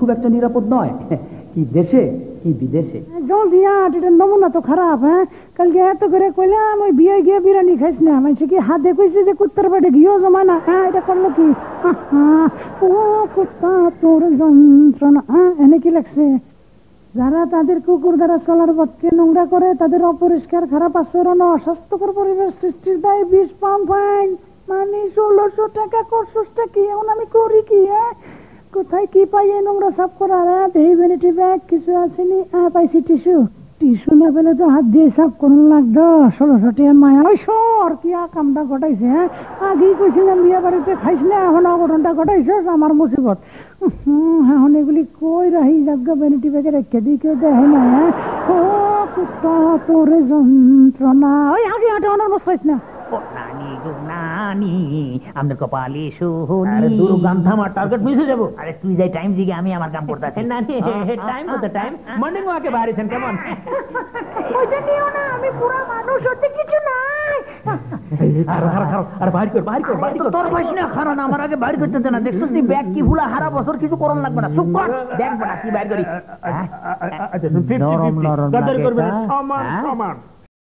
খুব একটা নিরাপদ নয়। কি দেশে কি বিদেশে। জলদি আট, এটা নমুনা তো খারাপ। হ্যাঁ, কালকে এত করে কইলাম ওই বিয়ে গিয়ে বিরিয়ানি খাইস না, মানে কি হাতে কইছে যে কুত্তার পেটে ঘিও জমা না। হ্যাঁ, এটা করলো কি? ও কুত্তা তোর যন্ত্রণা। এনে কি লাগছে? যারা তাদের কুকুর দ্বারা চলার পথকে নোংরা করে, তাদের অপরিষ্কার, খারাপ আচরণ ও অস্বাস্থ্যকর পরিবেশ সৃষ্টির দায় 20 পাউন্ড ফাইন, মানে 1600 টাকা। করছসটা কি? এখন আমি করি কি? কোথায় কি পাই এই নোংরা সাফ করার? দেহি ভ্যানিটি ব্যাগ কিছু আসেনি। পাইছি টিস্যু। টিস্যু না পেলে তো হাত দিয়ে সাফ করুন লাগতো। 1600 টাকার মায়া। ওই সর, কি কামটা ঘটাইছে? আগেই কইছিলাম বিয়ে বাড়িতে খাইস না, এখন অঘটনটা ঘটাইছস আমার মুসিবত। এখন এগুলি কই রাহি? যাজ্ঞ ভ্যানিটি ব্যাগে রেখে দিই, কেউ দেখে না। ও কুত্তা তোরে যন্ত্রণা। ওই আগে হাঁটা অনার বসাইস না। নানি গো নানি, আমাদের কপালে শোনি। আরে দূর গান থামা, টার্গেট মিস হয়ে যাবো। আরে তুই যাই টাইম জিগে, আমি আমার কাম করতেছি। নানি টাইম কত টাইম? মর্নিং ওয়াকে বাড়িছেন কেমন? ওইটা নিও না, আমি পুরা মানুষ, হতে কিছু নাই। আর বাইর কর বাইর কর বাইর কর। তোর বয়স না খারাপ, আমার আগে বাইর করতে দে না। দেখছিস তুই ব্যাগ কি ভুলা হারা বছর কিছু করন লাগবে না। চুপ কর, দেখব না কি বাইর করি। আচ্ছা 50-50 করবেন, সমান সমান।